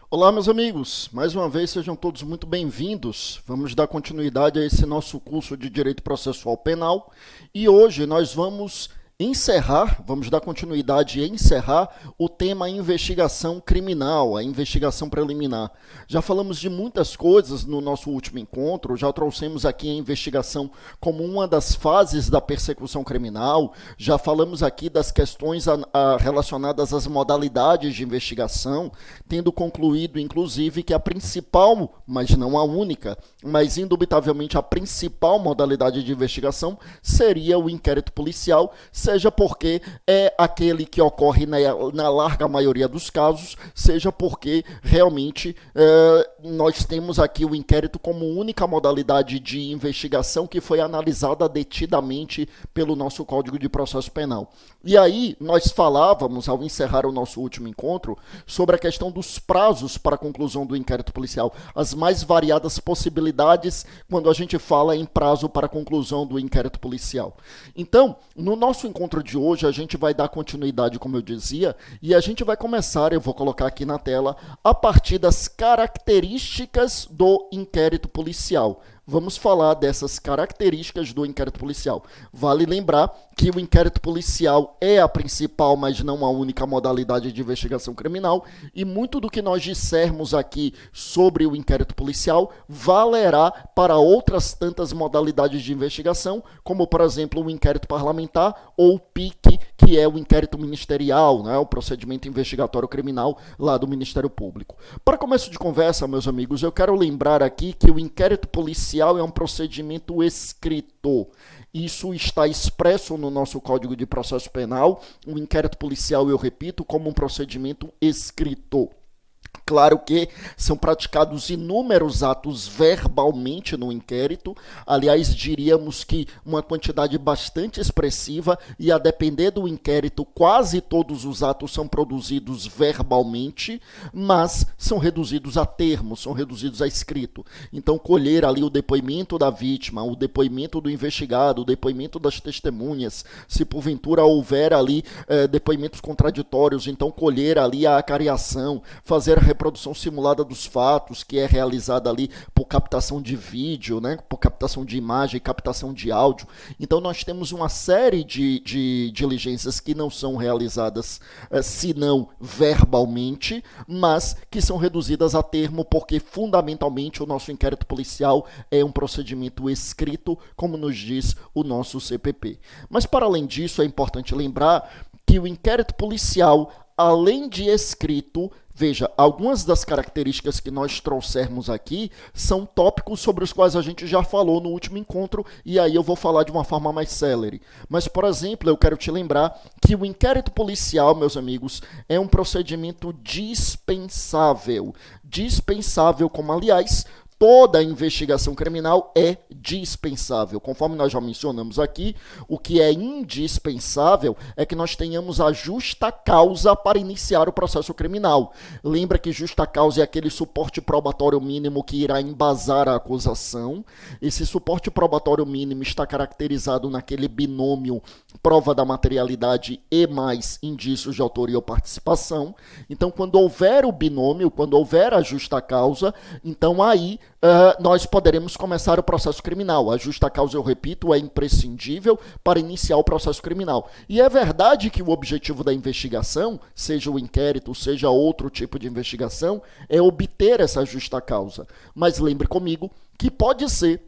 Olá, meus amigos. Mais uma vez, sejam todos muito bem-vindos. Vamos dar continuidade a esse nosso curso de Direito Processual Penal e hoje nós vamos dar continuidade e encerrar o tema investigação criminal, a investigação preliminar. Já falamos de muitas coisas no nosso último encontro, já trouxemos aqui a investigação como uma das fases da persecução criminal, já falamos aqui das questões relacionadas às modalidades de investigação, tendo concluído, inclusive, que a principal, mas não a única, mas indubitavelmente a principal modalidade de investigação seria o inquérito policial, seja porque é aquele que ocorre na larga maioria dos casos, seja porque realmente nós temos aqui o inquérito como única modalidade de investigação que foi analisada detidamente pelo nosso Código de Processo Penal. E aí nós falávamos, ao encerrar o nosso último encontro, sobre a questão dos prazos para a conclusão do inquérito policial, as mais variadas possibilidades quando a gente fala em prazo para a conclusão do inquérito policial. Então, no nosso encontro de hoje, a gente vai dar continuidade, como eu dizia, e a gente vai começar, eu vou colocar aqui na tela, a partir das características do inquérito policial. Vamos falar dessas características do inquérito policial. Vale lembrar que o inquérito policial é a principal, mas não a única modalidade de investigação criminal, e muito do que nós dissermos aqui sobre o inquérito policial valerá para outras tantas modalidades de investigação, como, por exemplo, o inquérito parlamentar ou o PIC, que é o inquérito ministerial, né, o procedimento investigatório criminal lá do Ministério Público. Para começo de conversa, meus amigos, eu quero lembrar aqui que o inquérito policial é um procedimento escrito. Isso está expresso no nosso Código de Processo Penal. O inquérito policial, eu repito, como um procedimento escrito. Claro que são praticados inúmeros atos verbalmente no inquérito, aliás, diríamos que uma quantidade bastante expressiva, e a depender do inquérito, quase todos os atos são produzidos verbalmente, mas são reduzidos a termos, são reduzidos a escrito. Então, colher ali o depoimento da vítima, o depoimento do investigado, o depoimento das testemunhas, se porventura houver ali depoimentos contraditórios, então colher ali a acariação, fazer a reprodução simulada dos fatos, que é realizada ali por captação de vídeo, né, por captação de imagem, captação de áudio. Então nós temos uma série de diligências que não são realizadas senão verbalmente, mas que são reduzidas a termo porque fundamentalmente o nosso inquérito policial é um procedimento escrito, como nos diz o nosso CPP. Mas para além disso é importante lembrar que o inquérito policial, além de escrito, veja, algumas das características que nós trouxermos aqui são tópicos sobre os quais a gente já falou no último encontro, e aí eu vou falar de uma forma mais célere. Mas, por exemplo, eu quero te lembrar que o inquérito policial, meus amigos, é um procedimento dispensável. Dispensável, como, aliás, toda investigação criminal é dispensável. Conforme nós já mencionamos aqui, o que é indispensável é que nós tenhamos a justa causa para iniciar o processo criminal. Lembra que justa causa é aquele suporte probatório mínimo que irá embasar a acusação. Esse suporte probatório mínimo está caracterizado naquele binômio prova da materialidade e mais indícios de autoria ou participação. Então, quando houver o binômio, quando houver a justa causa, então aí nós poderemos começar o processo criminal. A justa causa, eu repito, é imprescindível para iniciar o processo criminal. E é verdade que o objetivo da investigação, seja o inquérito, seja outro tipo de investigação, é obter essa justa causa. Mas lembre comigo que pode ser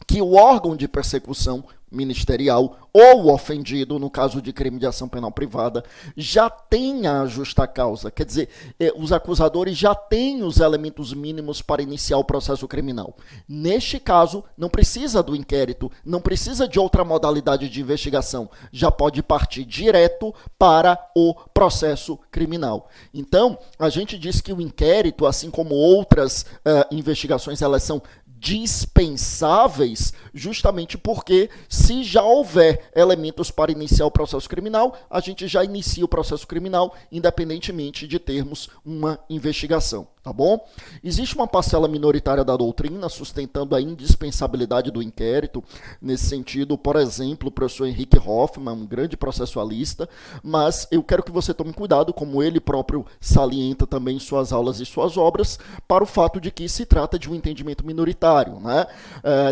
que o órgão de persecução ministerial ou o ofendido, no caso de crime de ação penal privada, já tenha a justa causa. Quer dizer, os acusadores já têm os elementos mínimos para iniciar o processo criminal. Neste caso, não precisa do inquérito, não precisa de outra modalidade de investigação, já pode partir direto para o processo criminal. Então, a gente diz que o inquérito, assim como outras investigações, elas são dispensáveis, justamente porque se já houver elementos para iniciar o processo criminal, a gente já inicia o processo criminal, independentemente de termos uma investigação. Tá bom? Existe uma parcela minoritária da doutrina sustentando a indispensabilidade do inquérito. Nesse sentido, por exemplo, o professor Henrique Hoffmann, um grande processualista, mas eu quero que você tome cuidado, como ele próprio salienta também em suas aulas e suas obras, para o fato de que se trata de um entendimento minoritário, né?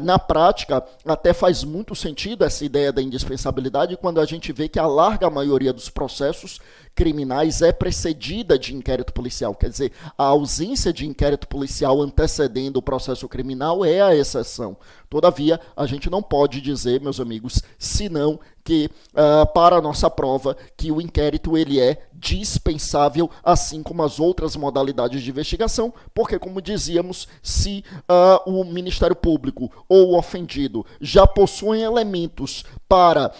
Na prática, até faz muito sentido essa ideia da indispensabilidade quando a gente vê que a larga maioria dos processos criminais é precedida de inquérito policial, quer dizer, a ausência de inquérito policial antecedendo o processo criminal é a exceção. Todavia, a gente não pode dizer, meus amigos, senão que, para a nossa prova, que o inquérito ele é dispensável, assim como as outras modalidades de investigação, porque, como dizíamos, se o Ministério Público ou o ofendido já possuem elementos para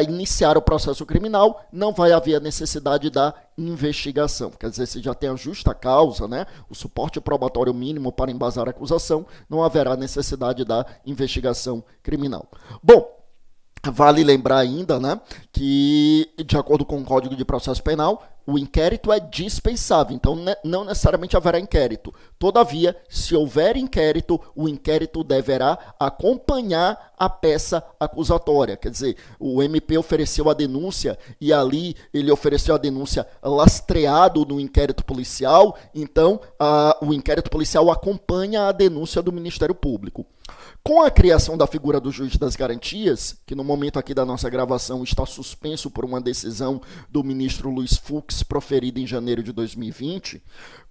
iniciar o processo criminal, não vai haver a necessidade da investigação. Quer dizer, se já tem a justa causa, né, o suporte probatório mínimo para embasar a acusação, não haverá necessidade da investigação criminal. Bom, vale lembrar ainda, né, que, de acordo com o Código de Processo Penal, o inquérito é dispensável, então não necessariamente haverá inquérito. Todavia, se houver inquérito, o inquérito deverá acompanhar a peça acusatória. Quer dizer, o MP ofereceu a denúncia e ali ele ofereceu a denúncia lastreado no inquérito policial, então o inquérito policial acompanha a denúncia do Ministério Público. Com a criação da figura do juiz das garantias, que no momento aqui da nossa gravação está suspenso por uma decisão do ministro Luiz Fux, proferida em janeiro de 2020,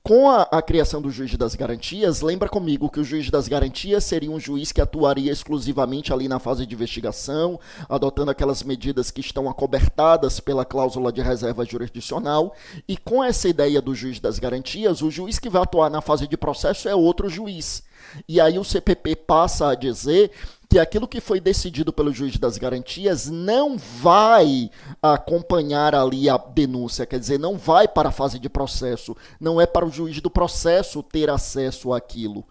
com a criação do juiz das garantias, lembra comigo que o juiz das garantias seria um juiz que atuaria exclusivamente ali na fase de investigação, adotando aquelas medidas que estão acobertadas pela cláusula de reserva jurisdicional, e com essa ideia do juiz das garantias, o juiz que vai atuar na fase de processo é outro juiz. E aí o CPP passa a dizer que aquilo que foi decidido pelo juiz das garantias não vai acompanhar ali a denúncia, quer dizer, não vai para a fase de processo, não é para o juiz do processo ter acesso àquilo.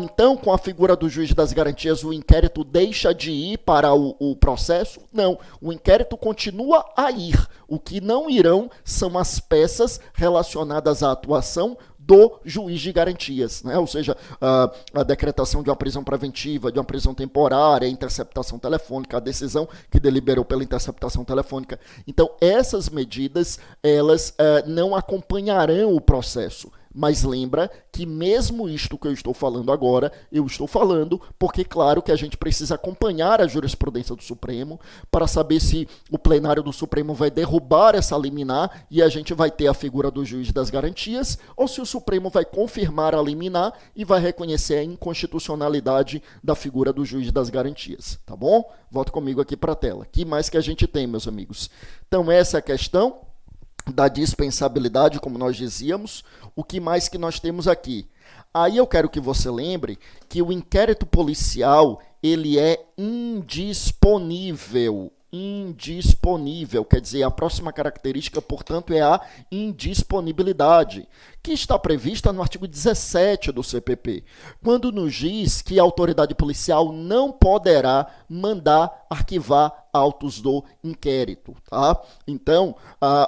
Então, com a figura do juiz das garantias, o inquérito deixa de ir para o processo? Não, o inquérito continua a ir. O que não irão são as peças relacionadas à atuação do juiz de garantias, né? Ou seja, a decretação de uma prisão preventiva, de uma prisão temporária, a interceptação telefônica, a decisão que deliberou pela interceptação telefônica. Então, essas medidas, elas não acompanharão o processo. Mas lembra que mesmo isto que eu estou falando agora, eu estou falando porque, claro, que a gente precisa acompanhar a jurisprudência do Supremo para saber se o plenário do Supremo vai derrubar essa liminar e a gente vai ter a figura do juiz das garantias, ou se o Supremo vai confirmar a liminar e vai reconhecer a inconstitucionalidade da figura do juiz das garantias, tá bom? Volta comigo aqui para a tela. Que mais que a gente tem, meus amigos? Então, essa é a questão da dispensabilidade, como nós dizíamos. O que mais que nós temos aqui? Aí eu quero que você lembre que o inquérito policial, ele é indisponível. Indisponível, quer dizer, a próxima característica, portanto, é a indisponibilidade, que está prevista no artigo 17 do CPP, quando nos diz que a autoridade policial não poderá mandar arquivar autos do inquérito, tá? Então,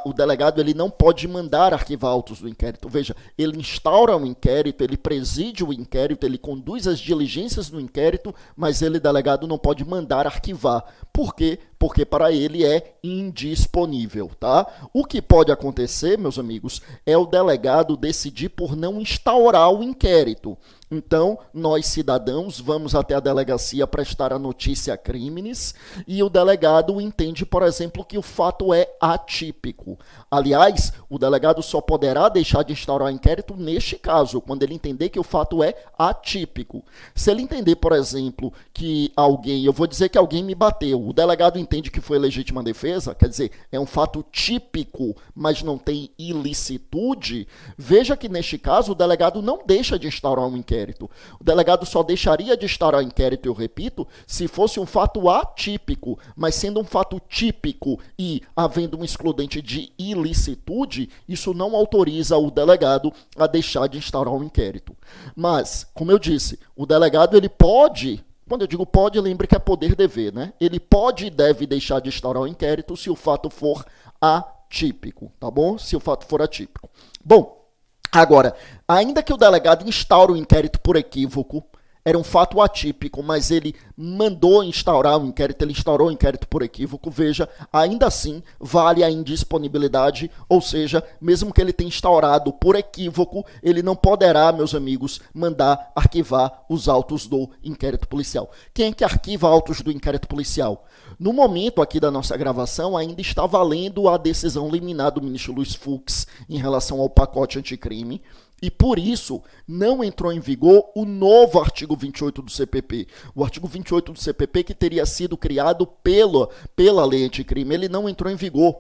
o delegado ele não pode mandar arquivar autos do inquérito. Veja, ele instaura o inquérito, ele preside o inquérito, ele conduz as diligências do inquérito, mas ele, delegado, não pode mandar arquivar. Por quê? Porque para ele é indisponível, tá? O que pode acontecer, meus amigos, é o delegado decidir por não instaurar o inquérito. Então, nós, cidadãos, vamos até a delegacia prestar a notícia a crimes e o delegado entende, por exemplo, que o fato é atípico. Aliás, o delegado só poderá deixar de instaurar o inquérito neste caso, quando ele entender que o fato é atípico. Se ele entender, por exemplo, que eu vou dizer que alguém me bateu, o delegado entende que foi legítima defesa, quer dizer, é um fato típico, mas não tem ilicitude, veja que neste caso o delegado não deixa de instaurar um inquérito. O delegado só deixaria de instaurar o inquérito, eu repito, se fosse um fato atípico, mas sendo um fato típico e havendo um excludente de ilicitude, isso não autoriza o delegado a deixar de instaurar um inquérito. Mas, como eu disse, o delegado ele pode, quando eu digo pode, lembre que é poder-dever, né? Ele pode e deve deixar de instaurar o inquérito se o fato for atípico, tá bom? Se o fato for atípico. Bom, Agora, ainda que o delegado instaure o inquérito por equívoco, era um fato atípico, mas ele mandou instaurar o inquérito, ele instaurou o inquérito por equívoco, veja, ainda assim vale a indisponibilidade, ou seja, mesmo que ele tenha instaurado por equívoco, ele não poderá, meus amigos, mandar arquivar os autos do inquérito policial. Quem é que arquiva autos do inquérito policial? No momento aqui da nossa gravação, ainda está valendo a decisão liminar do ministro Luiz Fux em relação ao pacote anticrime, e por isso não entrou em vigor o novo artigo 28 do CPP. O artigo 28 do CPP que teria sido criado pela lei anticrime, ele não entrou em vigor.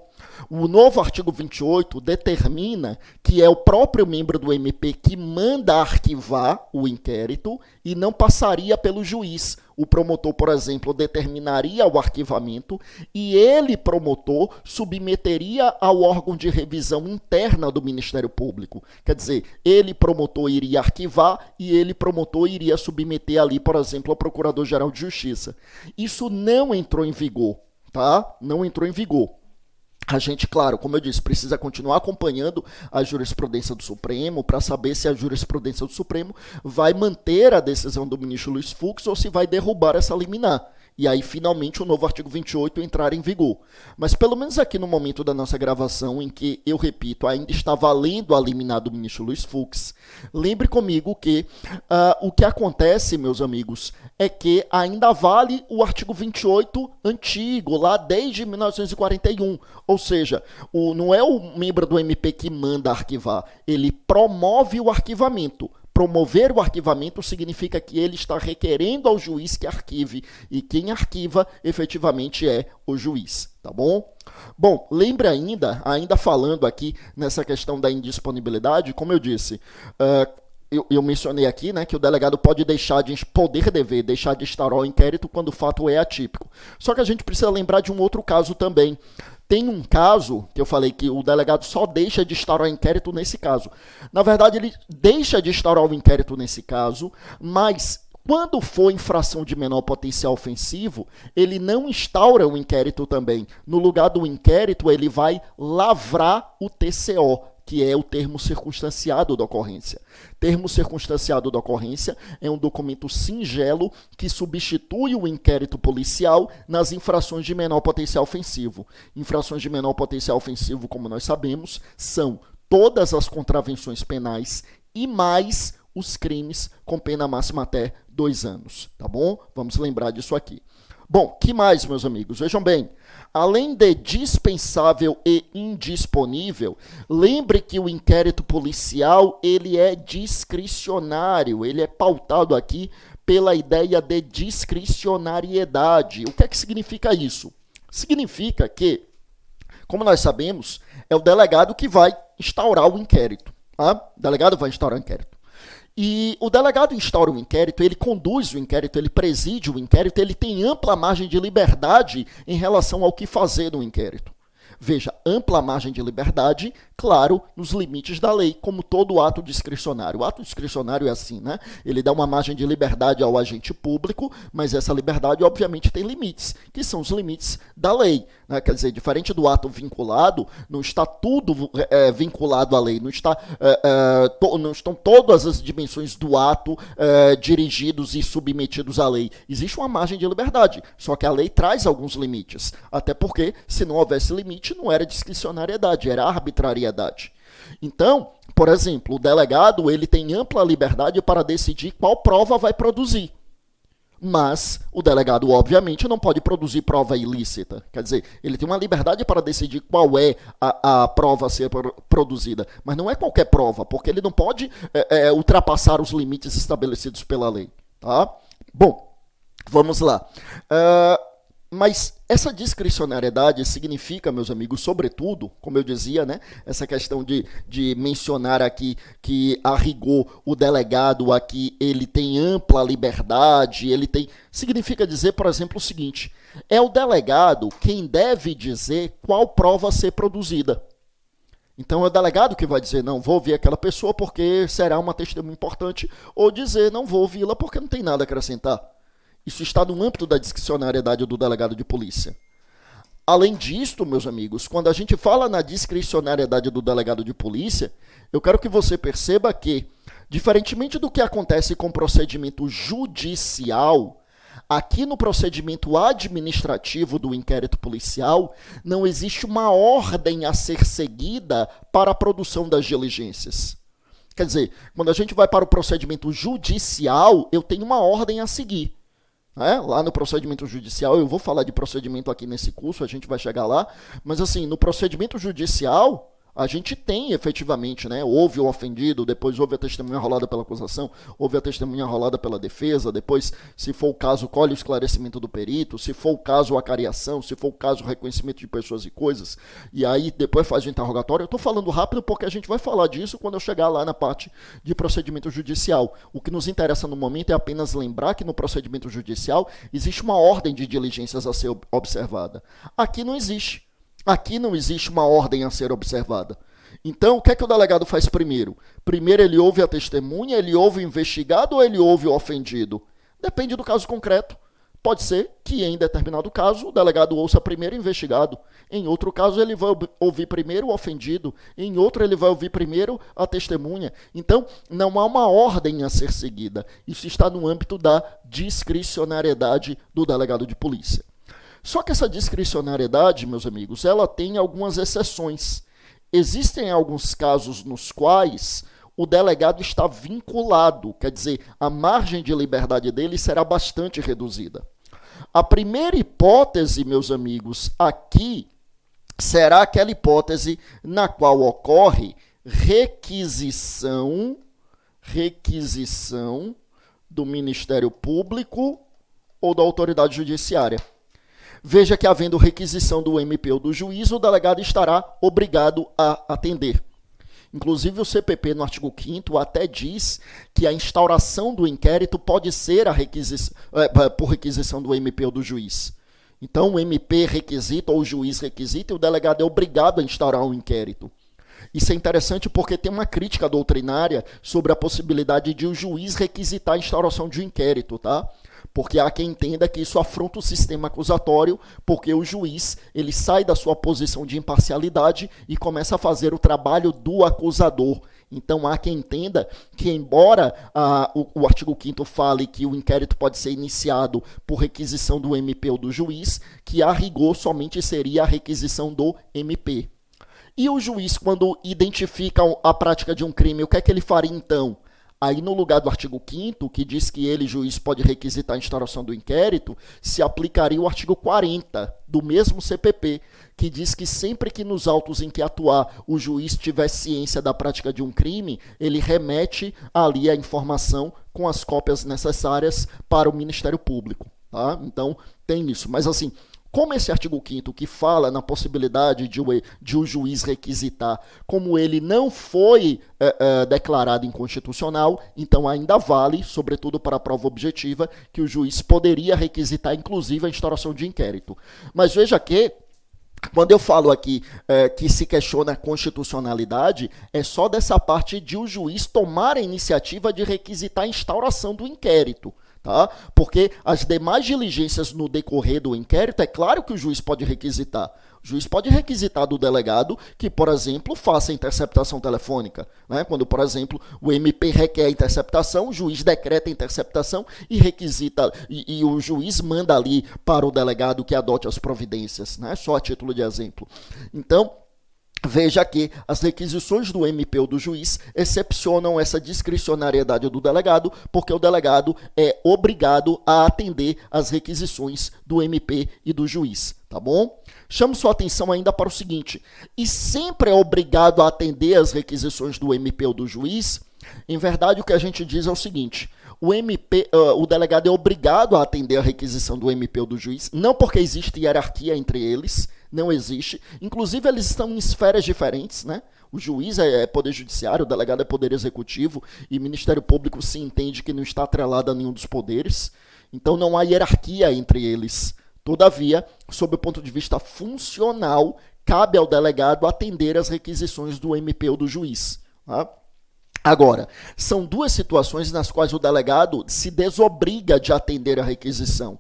O novo artigo 28 determina que é o próprio membro do MP que manda arquivar o inquérito e não passaria pelo juiz. O promotor, por exemplo, determinaria o arquivamento e ele, promotor, submeteria ao órgão de revisão interna do Ministério Público. Quer dizer, ele, promotor, iria arquivar e ele, promotor, iria submeter ali, por exemplo, ao Procurador-Geral de Justiça. Isso não entrou em vigor, tá? Não entrou em vigor. A gente, claro, como eu disse, precisa continuar acompanhando a jurisprudência do Supremo para saber se a jurisprudência do Supremo vai manter a decisão do ministro Luiz Fux ou se vai derrubar essa liminar. E aí, finalmente, o novo artigo 28 entrar em vigor. Mas, pelo menos aqui no momento da nossa gravação, em que, eu repito, ainda está valendo a liminar do ministro Luiz Fux, lembre comigo que o que acontece, meus amigos, é que ainda vale o artigo 28 antigo, lá desde 1941. Ou seja, não é o membro do MP que manda arquivar, ele promove o arquivamento. Promover o arquivamento significa que ele está requerendo ao juiz que arquive, e quem arquiva efetivamente é o juiz, tá bom? Bom, lembre ainda falando aqui nessa questão da indisponibilidade, como eu disse, eu mencionei aqui, né, que o delegado pode deixar de instaurar o inquérito quando o fato é atípico. Só que a gente precisa lembrar de um outro caso também. Tem um caso que eu falei que o delegado só deixa de instaurar o inquérito nesse caso. Na verdade, ele deixa de instaurar o inquérito nesse caso, mas quando for infração de menor potencial ofensivo, ele não instaura o inquérito também. No lugar do inquérito, ele vai lavrar o TCO, que é o termo circunstanciado da ocorrência. Termo circunstanciado da ocorrência é um documento singelo que substitui o inquérito policial nas infrações de menor potencial ofensivo. Infrações de menor potencial ofensivo, como nós sabemos, são todas as contravenções penais e mais os crimes com pena máxima até 2 anos, tá bom? Vamos lembrar disso aqui. Bom, que mais, meus amigos? Vejam bem, além de dispensável e indisponível, lembre que o inquérito policial ele é discricionário, ele é pautado aqui pela ideia de discricionariedade. O que é que significa isso? Significa que, como nós sabemos, é o delegado que vai instaurar o inquérito. Tá? O delegado vai instaurar o inquérito. E o delegado instaura o inquérito, ele conduz o inquérito, ele preside o inquérito, ele tem ampla margem de liberdade em relação ao que fazer no inquérito. Veja, ampla margem de liberdade, claro, nos limites da lei, como todo ato discricionário. O ato discricionário é assim, né? Ele dá uma margem de liberdade ao agente público, mas essa liberdade, obviamente, tem limites, que são os limites da lei. Né? Quer dizer, diferente do ato vinculado, não está tudo vinculado à lei, não estão todas as dimensões do ato dirigidos e submetidos à lei. Existe uma margem de liberdade, só que a lei traz alguns limites, até porque, se não houvesse limite, não era discricionariedade, era arbitrariedade. Então, por exemplo, o delegado ele tem ampla liberdade para decidir qual prova vai produzir. Mas o delegado, obviamente, não pode produzir prova ilícita. Quer dizer, ele tem uma liberdade para decidir qual é a prova a ser produzida. Mas não é qualquer prova, porque ele não pode ultrapassar os limites estabelecidos pela lei. Tá? Bom, vamos lá. Mas essa discricionariedade significa, meus amigos, sobretudo, como eu dizia, né, essa questão de mencionar aqui que, a rigor, o delegado aqui ele tem ampla liberdade, significa dizer, por exemplo, o seguinte: é o delegado quem deve dizer qual prova ser produzida. Então, é o delegado que vai dizer, não, vou ouvir aquela pessoa porque será uma testemunha importante, ou dizer, não vou ouvi-la porque não tem nada a acrescentar. Isso está no âmbito da discricionariedade do delegado de polícia. Além disso, meus amigos, quando a gente fala na discricionariedade do delegado de polícia, eu quero que você perceba que, diferentemente do que acontece com o procedimento judicial, aqui no procedimento administrativo do inquérito policial, não existe uma ordem a ser seguida para a produção das diligências. Quer dizer, quando a gente vai para o procedimento judicial, eu tenho uma ordem a seguir. Lá no procedimento judicial, eu vou falar de procedimento aqui nesse curso, a gente vai chegar lá, mas assim, no procedimento judicial, a gente tem efetivamente, houve o ofendido, depois houve a testemunha rolada pela acusação, houve a testemunha rolada pela defesa, depois, se for o caso, colhe o esclarecimento do perito, se for o caso, a acariação, se for o caso, o reconhecimento de pessoas e coisas, e aí depois faz o interrogatório. Eu estou falando rápido porque a gente vai falar disso quando eu chegar lá na parte de procedimento judicial. O que nos interessa no momento é apenas lembrar que no procedimento judicial existe uma ordem de diligências a ser observada. Aqui não existe. Aqui não existe uma ordem a ser observada. Então, o que é que o delegado faz primeiro? Primeiro ele ouve a testemunha, ele ouve o investigado ou ele ouve o ofendido? Depende do caso concreto. Pode ser que, em determinado caso, o delegado ouça primeiro o investigado. Em outro caso, ele vai ouvir primeiro o ofendido. Em outro, ele vai ouvir primeiro a testemunha. Então, não há uma ordem a ser seguida. Isso está no âmbito da discricionariedade do delegado de polícia. Só que essa discricionariedade, meus amigos, ela tem algumas exceções. Existem alguns casos nos quais o delegado está vinculado, quer dizer, a margem de liberdade dele será bastante reduzida. A primeira hipótese, meus amigos, aqui será aquela hipótese na qual ocorre requisição do Ministério Público ou da autoridade judiciária. Veja que, havendo requisição do MP ou do juiz, o delegado estará obrigado a atender. Inclusive, o CPP, no artigo 5º, até diz que a instauração do inquérito pode ser por requisição do MP ou do juiz. Então, o MP requisita ou o juiz requisita e o delegado é obrigado a instaurar um inquérito. Isso é interessante porque tem uma crítica doutrinária sobre a possibilidade de o juiz requisitar a instauração de um inquérito, tá? Porque há quem entenda que isso afronta o sistema acusatório, porque o juiz ele sai da sua posição de imparcialidade e começa a fazer o trabalho do acusador. Então há quem entenda que, embora o artigo 5º fale que o inquérito pode ser iniciado por requisição do MP ou do juiz, que a rigor somente seria a requisição do MP. E o juiz, quando identifica a prática de um crime, o que é que ele faria então? Aí, no lugar do artigo 5º, que diz que ele, juiz, pode requisitar a instauração do inquérito, se aplicaria o artigo 40 do mesmo CPP, que diz que sempre que nos autos em que atuar o juiz tiver ciência da prática de um crime, ele remete ali a informação com as cópias necessárias para o Ministério Público. Tá? Então, tem isso. Mas, assim, como esse artigo 5º que fala na possibilidade de o juiz requisitar, como ele não foi declarado inconstitucional, então ainda vale, sobretudo para a prova objetiva, que o juiz poderia requisitar, inclusive, a instauração de inquérito. Mas veja que, quando eu falo aqui que se questiona a constitucionalidade, é só dessa parte de o juiz tomar a iniciativa de requisitar a instauração do inquérito. Tá? Porque as demais diligências no decorrer do inquérito, é claro que o juiz pode requisitar. O juiz pode requisitar do delegado que, por exemplo, faça a interceptação telefônica. Né? Quando, por exemplo, o MP requer a interceptação, o juiz decreta a interceptação e requisita, e o juiz manda ali para o delegado que adote as providências, né? Só a título de exemplo. Então, veja que as requisições do MP ou do juiz excepcionam essa discricionariedade do delegado, porque o delegado é obrigado a atender às requisições do MP e do juiz, tá bom? Chamo sua atenção ainda para o seguinte: e sempre é obrigado a atender às requisições do MP ou do juiz? Em verdade, o que a gente diz é o seguinte: o delegado é obrigado a atender a requisição do MP ou do juiz, não porque existe hierarquia entre eles, não existe. Inclusive, eles estão em esferas diferentes, né? O juiz é poder judiciário, o delegado é poder executivo, e o Ministério Público se entende que não está atrelado a nenhum dos poderes. Então, não há hierarquia entre eles. Todavia, sob o ponto de vista funcional, cabe ao delegado atender às requisições do MP ou do juiz. Tá? Agora, são duas situações nas quais o delegado se desobriga de atender a requisição.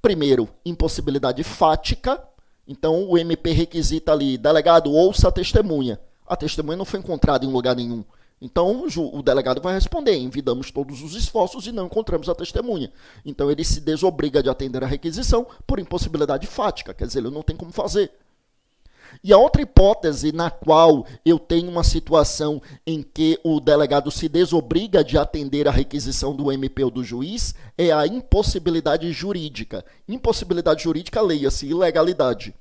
Primeiro, impossibilidade fática, Então, o MP requisita ali, delegado, ouça a testemunha. A testemunha não foi encontrada em lugar nenhum. Então, o delegado vai responder, envidamos todos os esforços e não encontramos a testemunha. Então, ele se desobriga de atender a requisição por impossibilidade fática, quer dizer, ele não tem como fazer. E a outra hipótese na qual eu tenho uma situação em que o delegado se desobriga de atender a requisição do MP ou do juiz é a impossibilidade jurídica. Impossibilidade jurídica, leia-se, ilegalidade.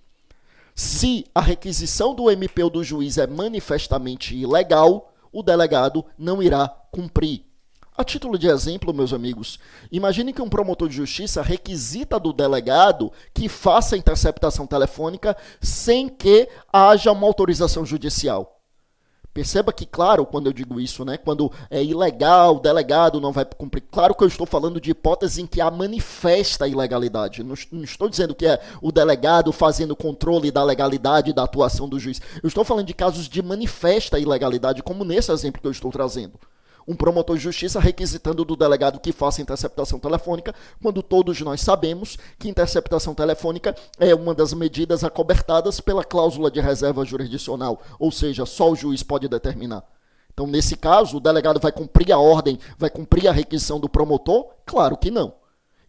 Se a requisição do MP ou do juiz é manifestamente ilegal, o delegado não irá cumprir. A título de exemplo, meus amigos, imagine que um promotor de justiça requisita do delegado que faça a interceptação telefônica sem que haja uma autorização judicial. Perceba que, claro, quando eu digo isso, né, quando é ilegal, o delegado não vai cumprir. Claro que eu estou falando de hipótese em que há manifesta ilegalidade. Não estou dizendo que é o delegado fazendo controle da legalidade da atuação do juiz. Eu estou falando de casos de manifesta ilegalidade, como nesse exemplo que eu estou trazendo. Um promotor de justiça requisitando do delegado que faça interceptação telefônica, quando todos nós sabemos que interceptação telefônica é uma das medidas acobertadas pela cláusula de reserva jurisdicional, ou seja, só o juiz pode determinar. Então, nesse caso, o delegado vai cumprir a ordem, vai cumprir a requisição do promotor? Claro que não.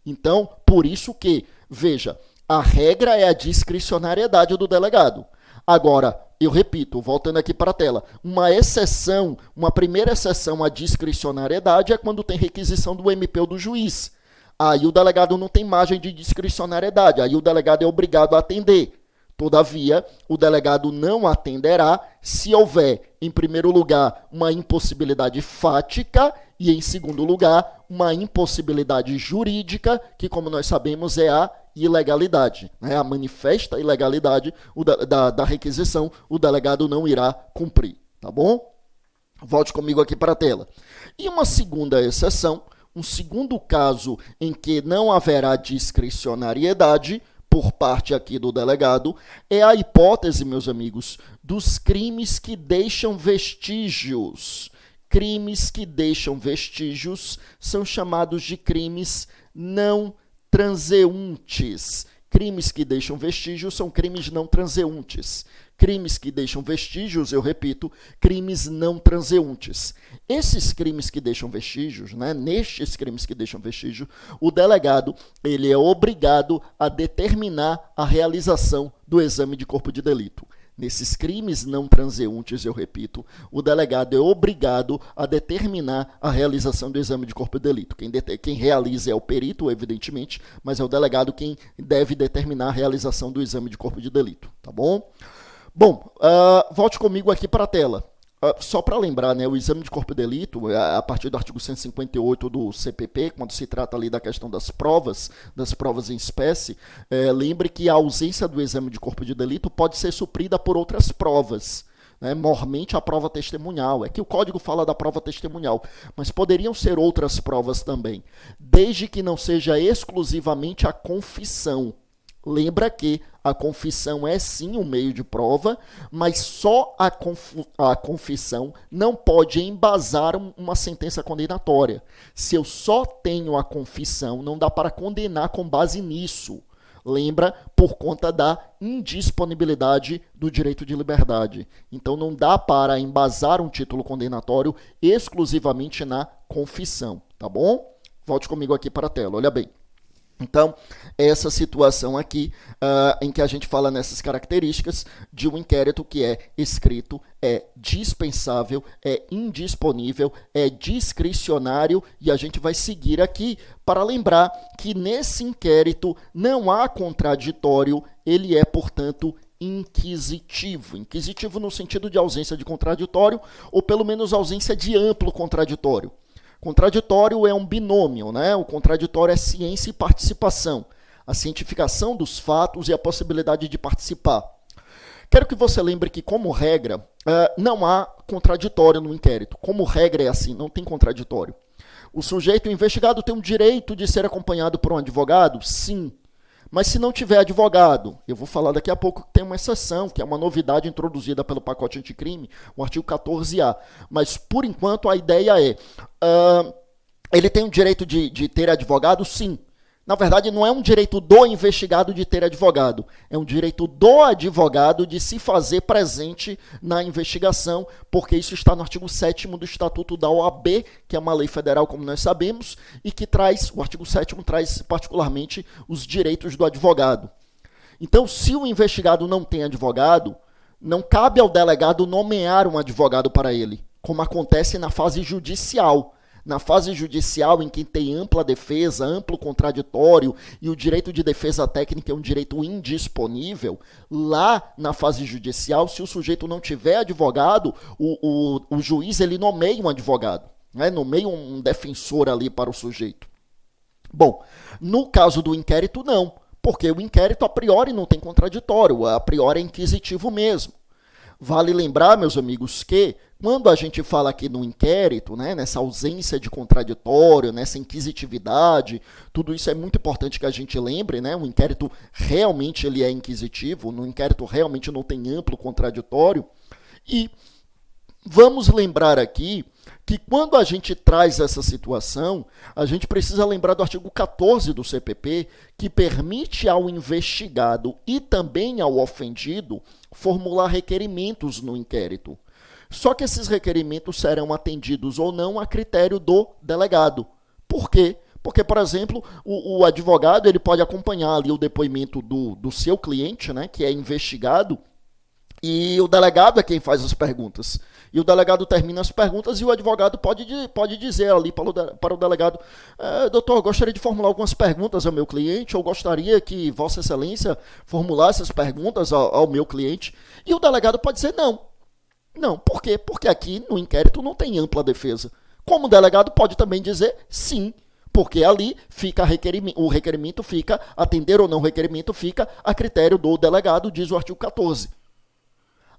Então, por isso que, veja, a regra é a discricionariedade do delegado. Agora, eu repito, voltando aqui para a tela, uma exceção, uma primeira exceção à discricionariedade é quando tem requisição do MP ou do juiz. Aí o delegado não tem margem de discricionariedade, aí o delegado é obrigado a atender. Todavia, o delegado não atenderá se houver, em primeiro lugar, uma impossibilidade fática e, em segundo lugar, uma impossibilidade jurídica, que, como nós sabemos, é a ilegalidade, né? A manifesta ilegalidade da requisição, o delegado não irá cumprir, tá bom? Volte comigo aqui para a tela. E uma segunda exceção, um segundo caso em que não haverá discricionariedade por parte aqui do delegado, é a hipótese, meus amigos, dos crimes que deixam vestígios. Crimes que deixam vestígios são chamados de crimes não transeuntes. Crimes que deixam vestígios são crimes não transeuntes. Crimes que deixam vestígios, eu repito, crimes não transeuntes. Esses crimes que deixam vestígios, né, nestes crimes que deixam vestígio, o delegado ele é obrigado a determinar a realização do exame de corpo de delito. Nesses crimes não transeuntes, eu repito, o delegado é obrigado a determinar a realização do exame de corpo de delito. Quem realiza é o perito, evidentemente, mas é o delegado quem deve determinar a realização do exame de corpo de delito, tá bom? Bom, volte comigo aqui para a tela. Só para lembrar, né, o exame de corpo de delito, a partir do artigo 158 do CPP, quando se trata ali da questão das provas em espécie, lembre que a ausência do exame de corpo de delito pode ser suprida por outras provas. Né, mormente a prova testemunhal. É que o código fala da prova testemunhal, mas poderiam ser outras provas também, desde que não seja exclusivamente a confissão. Lembra que a confissão é sim um meio de prova, mas só a confissão não pode embasar uma sentença condenatória. Se eu só tenho a confissão, não dá para condenar com base nisso. Lembra, por conta da indisponibilidade do direito de liberdade. Então, não dá para embasar um título condenatório exclusivamente na confissão, tá bom? Volte comigo aqui para a tela, olha bem. Então, essa situação aqui, em que a gente fala nessas características de um inquérito que é escrito, é dispensável, é indisponível, é discricionário, e a gente vai seguir aqui para lembrar que nesse inquérito não há contraditório, ele é, portanto, inquisitivo. Inquisitivo no sentido de ausência de contraditório, ou pelo menos ausência de amplo contraditório. Contraditório é um binômio, né? O contraditório é ciência e participação. A cientificação dos fatos e a possibilidade de participar. Quero que você lembre que, como regra, não há contraditório no inquérito. Como regra é assim, não tem contraditório. O sujeito, o investigado, tem o direito de ser acompanhado por um advogado? Sim. Mas se não tiver advogado, eu vou falar daqui a pouco que tem uma exceção, que é uma novidade introduzida pelo pacote anticrime, o artigo 14A. Mas, por enquanto, a ideia é, ele tem o direito de ter advogado? Sim. Na verdade, não é um direito do investigado de ter advogado, é um direito do advogado de se fazer presente na investigação, porque isso está no artigo 7º do Estatuto da OAB, que é uma lei federal, como nós sabemos, e que traz, o artigo 7º traz particularmente os direitos do advogado. Então, se o investigado não tem advogado, não cabe ao delegado nomear um advogado para ele, como acontece na fase judicial. Na fase judicial, em que tem ampla defesa, amplo contraditório e o direito de defesa técnica é um direito indisponível, lá na fase judicial, se o sujeito não tiver advogado, o juiz ele nomeia um advogado, né? Nomeia um defensor ali para o sujeito. Bom, no caso do inquérito, não, porque o inquérito a priori não tem contraditório, a priori é inquisitivo mesmo. Vale lembrar, meus amigos, que quando a gente fala aqui no inquérito, né, nessa ausência de contraditório, nessa inquisitividade, tudo isso é muito importante que a gente lembre, né? O inquérito realmente ele é inquisitivo, no inquérito realmente não tem amplo contraditório. E vamos lembrar aqui que quando a gente traz essa situação, a gente precisa lembrar do artigo 14 do CPP, que permite ao investigado e também ao ofendido formular requerimentos no inquérito. Só que esses requerimentos serão atendidos ou não a critério do delegado. Por quê? Porque, por exemplo, o advogado ele pode acompanhar ali o depoimento do seu cliente, né, que é investigado, e o delegado é quem faz as perguntas. E o delegado termina as perguntas e o advogado pode dizer ali para o delegado: doutor, eu gostaria de formular algumas perguntas ao meu cliente, eu gostaria que Vossa Excelência formulasse as perguntas ao meu cliente. E o delegado pode dizer não. Não, por quê? Porque aqui no inquérito não tem ampla defesa. Como o delegado pode também dizer sim, porque ali fica o requerimento fica, atender ou não o requerimento fica a critério do delegado, diz o artigo 14.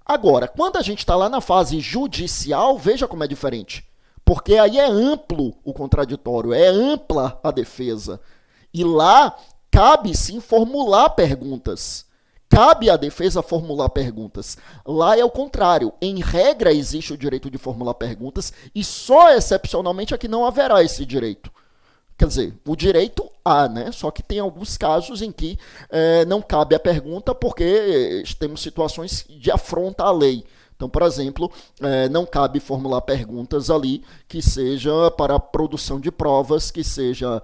Agora, quando a gente está lá na fase judicial, veja como é diferente. Porque aí é amplo o contraditório, é ampla a defesa. E lá cabe sim formular perguntas. Cabe à defesa formular perguntas. Lá é o contrário. Em regra, existe o direito de formular perguntas e só excepcionalmente é que não haverá esse direito. Quer dizer, o direito há, né? Só que tem alguns casos em que não cabe a pergunta porque temos situações de afronta à lei. Então, por exemplo, não cabe formular perguntas ali que seja para a produção de provas, que seja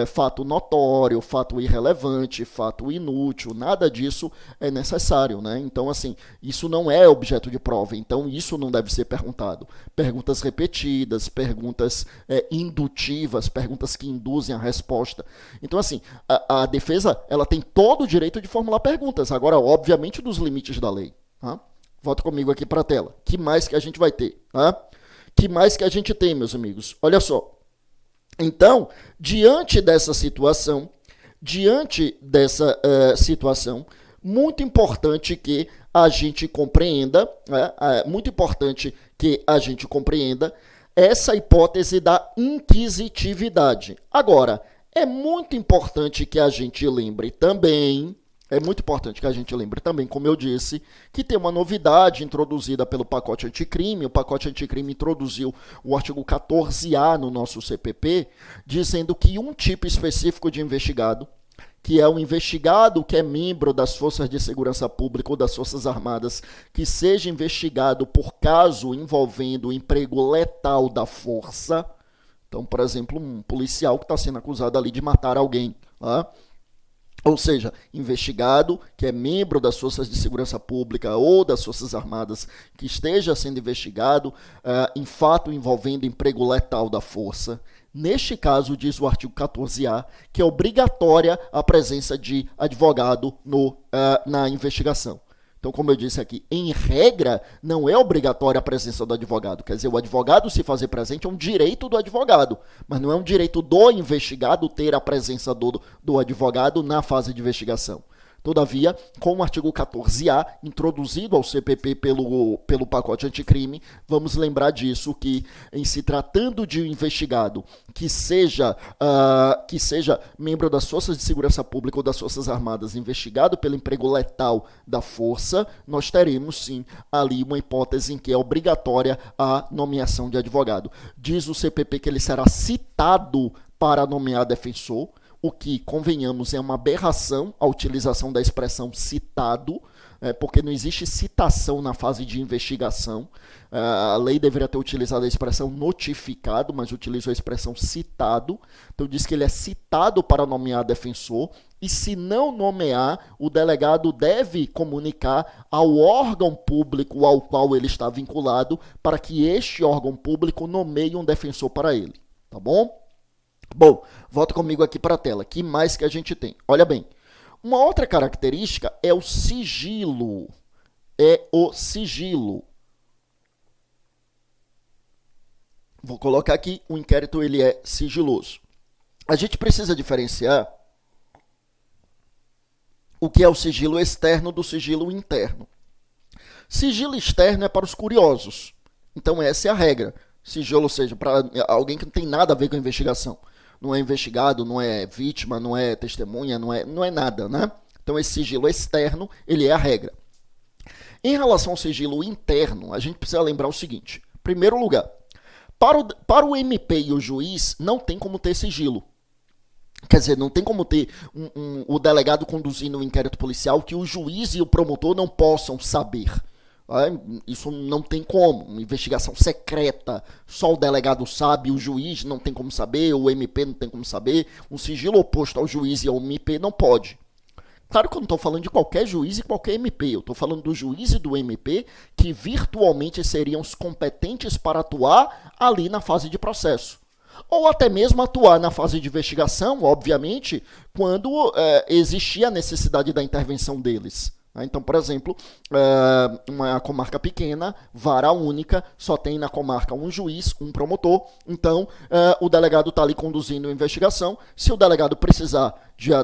fato notório, fato irrelevante, fato inútil, nada disso é necessário, né? Então, assim, isso não é objeto de prova, então isso não deve ser perguntado. Perguntas repetidas, perguntas indutivas, perguntas que induzem a resposta. Então, assim, a defesa ela tem todo o direito de formular perguntas, agora, obviamente, dos limites da lei, tá? Volta comigo aqui para a tela. Que mais que a gente vai ter? Tá? Que mais que a gente tem, meus amigos? Olha só. Então, diante dessa situação, muito importante que a gente compreenda, essa hipótese da inquisitividade. Agora, é muito importante que a gente lembre também, como eu disse, que tem uma novidade introduzida pelo pacote anticrime. O pacote anticrime introduziu o artigo 14A no nosso CPP, dizendo que um tipo específico de investigado, que é o investigado que é membro das Forças de Segurança Pública ou das Forças Armadas, que seja investigado por caso envolvendo o emprego letal da força. Então, por exemplo, um policial que está sendo acusado ali de matar alguém, tá? Ou seja, investigado que é membro das Forças de Segurança Pública ou das Forças Armadas que esteja sendo investigado em fato envolvendo emprego letal da força. Neste caso, diz o artigo 14A, que é obrigatória a presença de advogado na investigação. Então, como eu disse aqui, em regra, não é obrigatória a presença do advogado. Quer dizer, o advogado se fazer presente é um direito do advogado, mas não é um direito do investigado ter a presença do advogado na fase de investigação. Todavia, com o artigo 14A, introduzido ao CPP pelo pacote anticrime, vamos lembrar disso, que em se tratando de um investigado que seja membro das Forças de Segurança Pública ou das Forças Armadas, investigado pelo emprego letal da força, nós teremos sim ali uma hipótese em que é obrigatória a nomeação de advogado. Diz o CPP que ele será citado para nomear defensor. o que, convenhamos, é uma aberração a utilização da expressão citado, porque não existe citação na fase de investigação. A lei deveria ter utilizado a expressão notificado, mas utilizou a expressão citado. Então diz que ele é citado para nomear defensor, e se não nomear, o delegado deve comunicar ao órgão público ao qual ele está vinculado, para que este órgão público nomeie um defensor para ele. Tá bom? Bom, volta comigo aqui para a tela. Que mais que a gente tem? Olha bem. Uma outra característica é o sigilo. Vou colocar aqui, o inquérito ele é sigiloso. A gente precisa diferenciar o que é o sigilo externo do sigilo interno. Sigilo externo é para os curiosos. Então essa é a regra. Sigilo, ou seja, para alguém que não tem nada a ver com a investigação. Não é investigado, não é vítima, não é testemunha, não é nada, né? Então esse sigilo externo, ele é a regra. Em relação ao sigilo interno, a gente precisa lembrar o seguinte. Em primeiro lugar, para o MP e o juiz, não tem como ter sigilo. Quer dizer, não tem como ter o delegado conduzindo um inquérito policial que o juiz e o promotor não possam saber. Isso não tem como. Uma investigação secreta, só o delegado sabe, o juiz não tem como saber, o MP não tem como saber. Um sigilo oposto ao juiz e ao MP não pode. Claro que eu não estou falando de qualquer juiz e qualquer MP. Eu estou falando do juiz e do MP que virtualmente seriam os competentes para atuar ali na fase de processo. Ou até mesmo atuar na fase de investigação, obviamente, quando existia a necessidade da intervenção deles. Então, por exemplo, uma comarca pequena, vara única, só tem na comarca um juiz, um promotor. Então, o delegado está ali conduzindo a investigação. Se o delegado precisar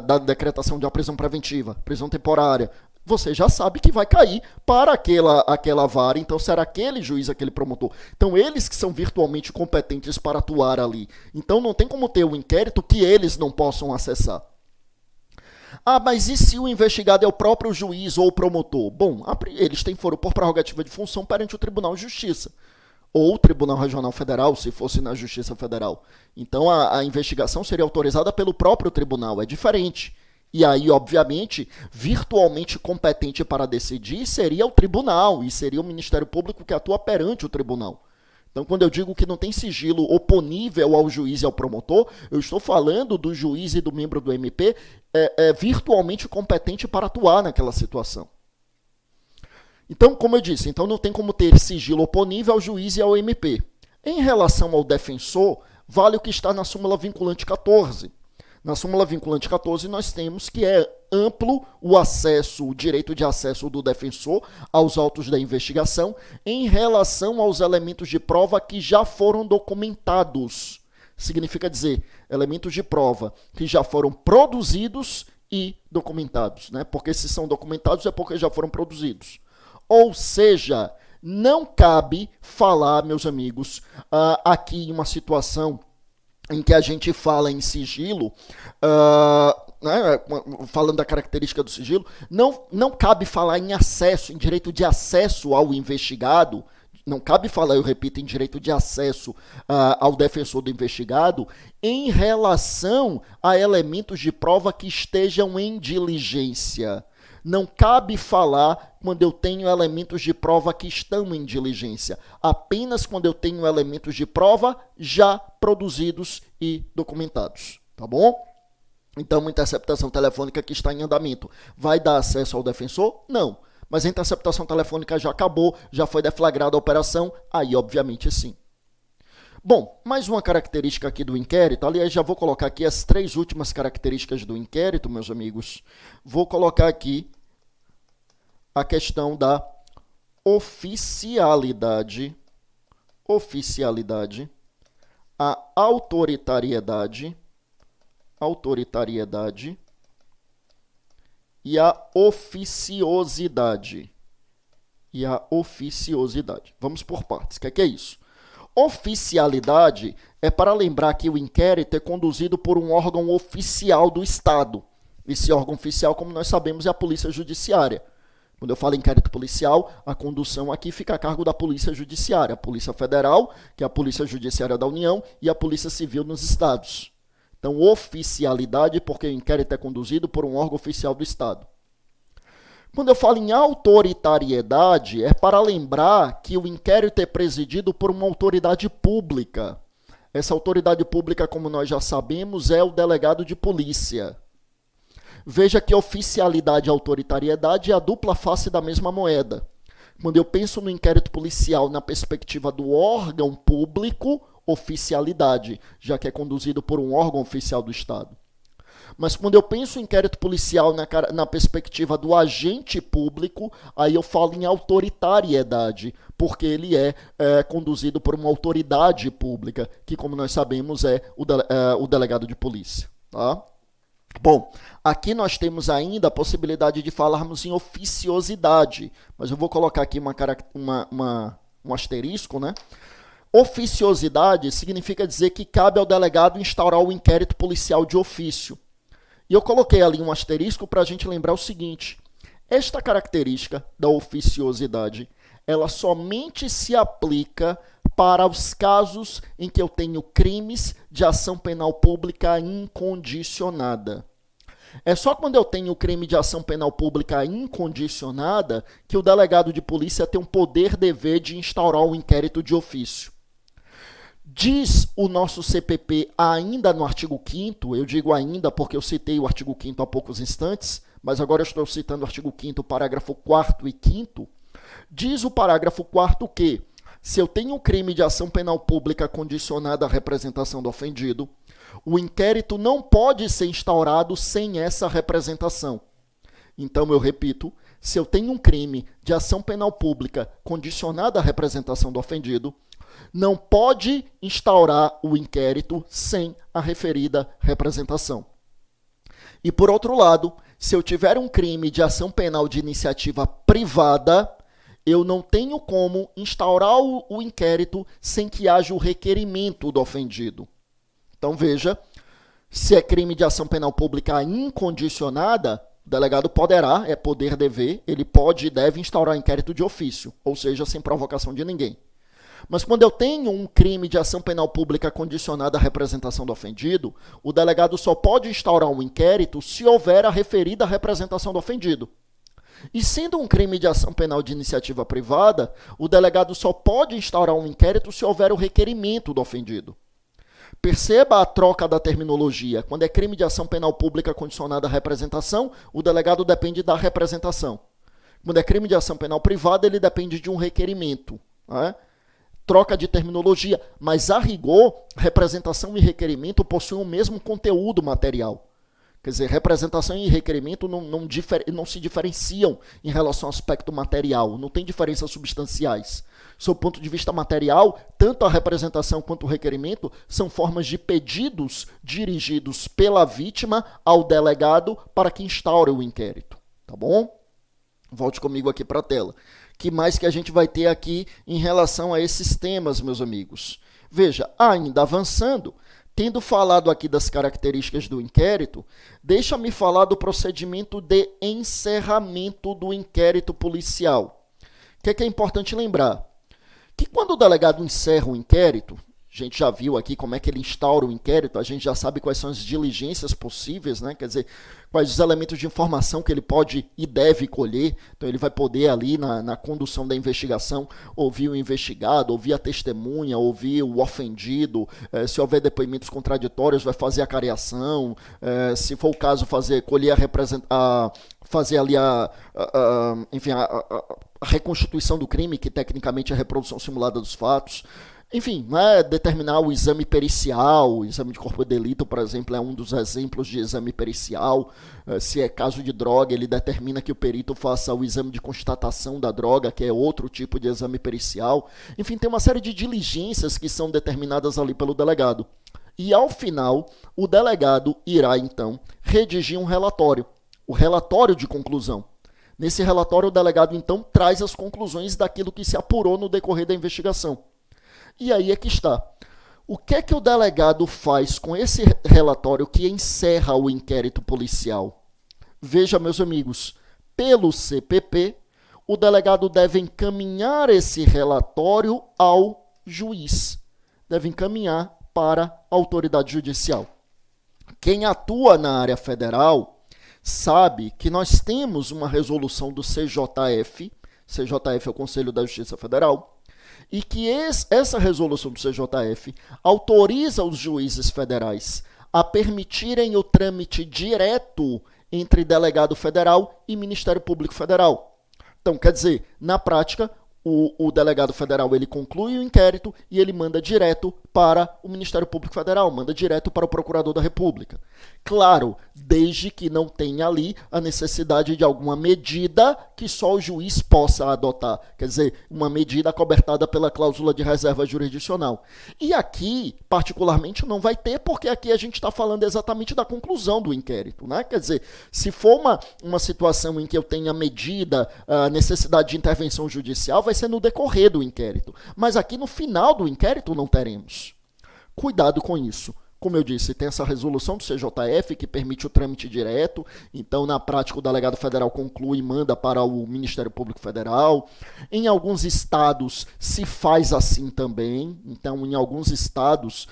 da decretação de uma prisão preventiva, prisão temporária, você já sabe que vai cair para aquela vara. Então, será aquele juiz, aquele promotor. Então, eles que são virtualmente competentes para atuar ali. Então, não tem como ter um inquérito que eles não possam acessar. Mas e se o investigado é o próprio juiz ou o promotor? Bom, eles têm foro por prerrogativa de função perante o Tribunal de Justiça. Ou o Tribunal Regional Federal, se fosse na Justiça Federal. Então, a investigação seria autorizada pelo próprio tribunal. É diferente. E aí, obviamente, virtualmente competente para decidir seria o tribunal e seria o Ministério Público que atua perante o tribunal. Então, quando eu digo que não tem sigilo oponível ao juiz e ao promotor, eu estou falando do juiz e do membro do MP virtualmente competente para atuar naquela situação. Então, como eu disse, não tem como ter sigilo oponível ao juiz e ao MP. Em relação ao defensor, vale o que está na súmula vinculante 14. Na súmula vinculante 14, nós temos que é amplo o acesso, o direito de acesso do defensor aos autos da investigação em relação aos elementos de prova que já foram documentados. Significa dizer, elementos de prova que já foram produzidos e documentados, né? Porque se são documentados é porque já foram produzidos. Ou seja, não cabe falar, meus amigos, aqui em uma situação em que a gente fala em sigilo, falando da característica do sigilo, não cabe falar em acesso, em direito de acesso ao investigado, não cabe falar, eu repito, em direito de acesso ao defensor do investigado em relação a elementos de prova que estejam em diligência. Não cabe falar quando eu tenho elementos de prova que estão em diligência, apenas quando eu tenho elementos de prova já produzidos e documentados, tá bom? Então, uma interceptação telefônica que está em andamento vai dar acesso ao defensor? Não. Mas a interceptação telefônica já acabou, já foi deflagrada a operação? Aí, obviamente, sim. Bom, mais uma característica aqui do inquérito, aliás, já vou colocar aqui as 3 últimas características do inquérito, meus amigos. Vou colocar aqui a questão da oficialidade, a autoritariedade e a oficiosidade. Vamos por partes. O que é isso? Oficialidade é para lembrar que o inquérito é conduzido por um órgão oficial do Estado. Esse órgão oficial, como nós sabemos, é a Polícia Judiciária. Quando eu falo inquérito policial, a condução aqui fica a cargo da Polícia Judiciária. A Polícia Federal, que é a Polícia Judiciária da União, e a Polícia Civil nos estados. Então, oficialidade, porque o inquérito é conduzido por um órgão oficial do Estado. Quando eu falo em autoritariedade, é para lembrar que o inquérito é presidido por uma autoridade pública. Essa autoridade pública, como nós já sabemos, é o delegado de polícia. Veja que oficialidade e autoritariedade é a dupla face da mesma moeda. Quando eu penso no inquérito policial na perspectiva do órgão público, oficialidade, já que é conduzido por um órgão oficial do Estado. Mas quando eu penso em inquérito policial na perspectiva do agente público, aí eu falo em autoritariedade, porque ele é conduzido por uma autoridade pública, que, como nós sabemos, é o delegado de polícia. Tá? Bom, aqui nós temos ainda a possibilidade de falarmos em oficiosidade, mas eu vou colocar aqui um asterisco, né? Oficiosidade significa dizer que cabe ao delegado instaurar o inquérito policial de ofício. E eu coloquei ali um asterisco para a gente lembrar o seguinte: esta característica da oficiosidade, ela somente se aplica para os casos em que eu tenho crimes de ação penal pública incondicionada. É só quando eu tenho crime de ação penal pública incondicionada que o delegado de polícia tem um poder-dever de instaurar um inquérito de ofício. Diz o nosso CPP ainda no artigo 5º, eu digo ainda porque eu citei o artigo 5º há poucos instantes, mas agora eu estou citando o artigo 5º, parágrafo 4º e 5º, diz o parágrafo 4º que, se eu tenho um crime de ação penal pública condicionada à representação do ofendido, o inquérito não pode ser instaurado sem essa representação. Então, eu repito, se eu tenho um crime de ação penal pública condicionada à representação do ofendido, não pode instaurar o inquérito sem a referida representação. E, por outro lado, se eu tiver um crime de ação penal de iniciativa privada, eu não tenho como instaurar o inquérito sem que haja o requerimento do ofendido. Então, veja, se é crime de ação penal pública incondicionada, o delegado poderá, é poder-dever, ele pode e deve instaurar inquérito de ofício, ou seja, sem provocação de ninguém. Mas quando eu tenho um crime de ação penal pública condicionada à representação do ofendido, o delegado só pode instaurar um inquérito se houver a referida representação do ofendido. E sendo um crime de ação penal de iniciativa privada, o delegado só pode instaurar um inquérito se houver o requerimento do ofendido. Perceba a troca da terminologia. Quando é crime de ação penal pública condicionada à representação, o delegado depende da representação. Quando é crime de ação penal privada, ele depende de um requerimento. Né? Troca de terminologia, mas a rigor, representação e requerimento possuem o mesmo conteúdo material. Quer dizer, representação e requerimento não se diferenciam em relação ao aspecto material, não tem diferenças substanciais. Sob o ponto de vista material, tanto a representação quanto o requerimento são formas de pedidos dirigidos pela vítima ao delegado para que instaure o inquérito. Tá bom? Volte comigo aqui para a tela. Que mais que a gente vai ter aqui em relação a esses temas, meus amigos? Veja, ainda avançando, tendo falado aqui das características do inquérito, deixa-me falar do procedimento de encerramento do inquérito policial. O que é importante lembrar? Que quando o delegado encerra o inquérito, a gente já viu aqui como é que ele instaura o inquérito, a gente já sabe quais são as diligências possíveis, né? Quer dizer, quais os elementos de informação que ele pode e deve colher. Então, ele vai poder ali, na condução da investigação, ouvir o investigado, ouvir a testemunha, ouvir o ofendido. Se houver depoimentos contraditórios, vai fazer a cariação. Se for o caso, colher fazer ali a reconstituição do crime, que tecnicamente é a reprodução simulada dos fatos. Enfim, né, determinar o exame pericial, o exame de corpo de delito, por exemplo, é um dos exemplos de exame pericial. Se é caso de droga, ele determina que o perito faça o exame de constatação da droga, que é outro tipo de exame pericial. Enfim, tem uma série de diligências que são determinadas ali pelo delegado. E, ao final, o delegado irá, então, redigir um relatório, o relatório de conclusão. Nesse relatório, o delegado, então, traz as conclusões daquilo que se apurou no decorrer da investigação. E aí é que está. O que é que o delegado faz com esse relatório que encerra o inquérito policial? Veja, meus amigos, pelo CPP, o delegado deve encaminhar esse relatório ao juiz. Deve encaminhar para a autoridade judicial. Quem atua na área federal sabe que nós temos uma resolução do CJF, CJF é o Conselho da Justiça Federal, e que essa resolução do CJF autoriza os juízes federais a permitirem o trâmite direto entre delegado federal e Ministério Público Federal. Então, quer dizer, na prática, o delegado federal ele conclui o inquérito e ele manda direto para o Ministério Público Federal, manda direto para o Procurador da República. Claro, desde que não tenha ali a necessidade de alguma medida que só o juiz possa adotar. Quer dizer, uma medida acobertada pela cláusula de reserva jurisdicional. E aqui, particularmente, não vai ter, porque aqui a gente está falando exatamente da conclusão do inquérito, né? Quer dizer, se for uma situação em que eu tenha medida, a necessidade de intervenção judicial, vai ser no decorrer do inquérito. Mas aqui no final do inquérito não teremos. Cuidado com isso. Como eu disse, tem essa resolução do CJF que permite o trâmite direto. Então, na prática, o delegado federal conclui e manda para o Ministério Público Federal. Em alguns estados se faz assim também. Então, em alguns estados,